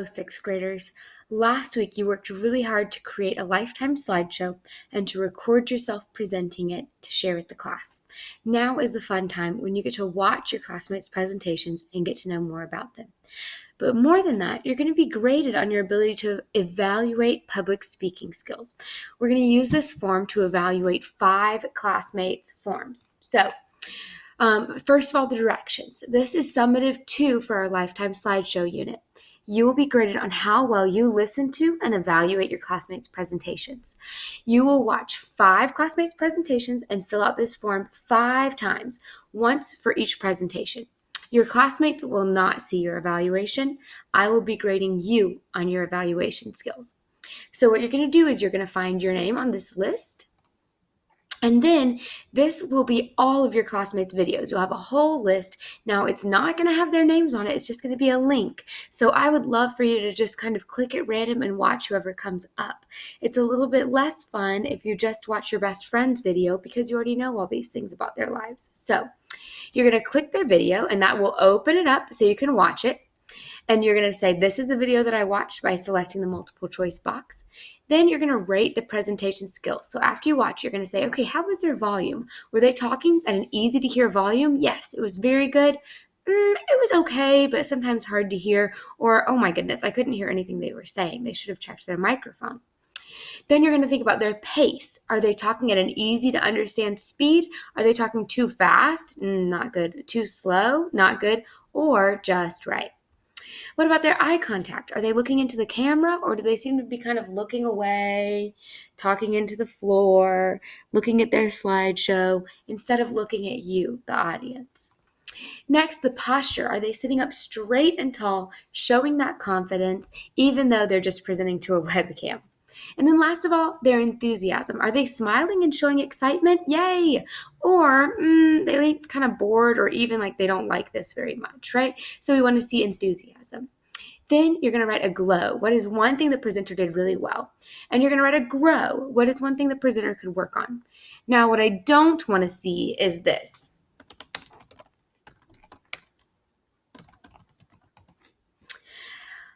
Sixth graders, last week you worked really hard to create a lifetime slideshow and to record yourself presenting it to share with the class. Now is the fun time when you get to watch your classmates' presentations and get to know more about them. But more than that, you're going to be graded on your ability to evaluate public speaking skills. We're going to use this form to evaluate 5 classmates' forms. First of all, the directions. This is summative 2 for our lifetime slideshow unit. You will be graded on how well you listen to and evaluate your classmates' presentations. You will watch 5 classmates' presentations and fill out this form 5 times, once for each presentation. Your classmates will not see your evaluation. I will be grading you on your evaluation skills. So what you're going to do is you're going to find your name on this list. And then this will be all of your classmates' videos. You'll have a whole list. Now, it's not going to have their names on it. It's just going to be a link. So I would love for you to just kind of click at random and watch whoever comes up. It's a little bit less fun if you just watch your best friend's video because you already know all these things about their lives. So you're going to click their video, and that will open it up so you can watch it. And you're going to say, this is the video that I watched by selecting the multiple choice box. Then you're going to rate the presentation skills. So after you watch, you're going to say, okay, how was their volume? Were they talking at an easy to hear volume? Yes, it was very good. It was okay, but sometimes hard to hear. Or, oh my goodness, I couldn't hear anything they were saying. They should have checked their microphone. Then you're going to think about their pace. Are they talking at an easy to understand speed? Are they talking too fast? Not good. Too slow? Not good. Or just right. What about their eye contact? Are they looking into the camera, or do they seem to be kind of looking away, talking into the floor, looking at their slideshow instead of looking at you, the audience? Next, the posture. Are they sitting up straight and tall, showing that confidence, even though they're just presenting to a webcam? And then last of all, their enthusiasm. Are they smiling and showing excitement? Yay! Or they look kind of bored, or even like they don't like this very much, right? So we want to see enthusiasm. Then you're going to write a glow. What is one thing the presenter did really well? And you're going to write a grow. What is one thing the presenter could work on? Now, what I don't want to see is this.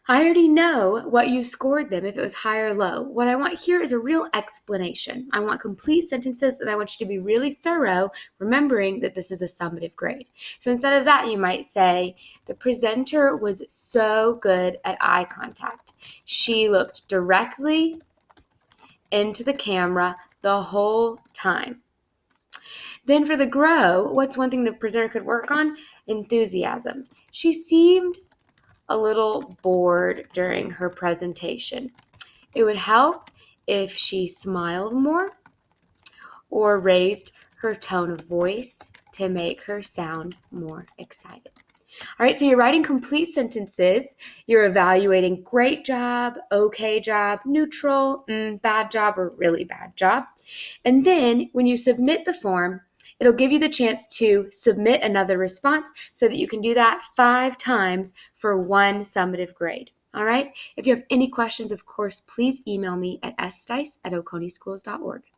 I already know what you scored them, if it was high or low. What I want here is a real explanation. I want complete sentences, and I want you to be really thorough, remembering that this is a summative grade. So instead of that, you might say, the presenter was so good at eye contact. She looked directly into the camera the whole time. Then for the grow, what's one thing the presenter could work on? Enthusiasm. She seemed a little bored during her presentation. It would help if she smiled more or raised her tone of voice to make her sound more excited. All right, so you're writing complete sentences. You're evaluating great job, okay job, neutral, bad job, or really bad job. And then when you submit the form, it'll give you the chance to submit another response so that you can do that 5 times for one summative grade. All right? If you have any questions, of course, please email me at stice@oconee.schools.org.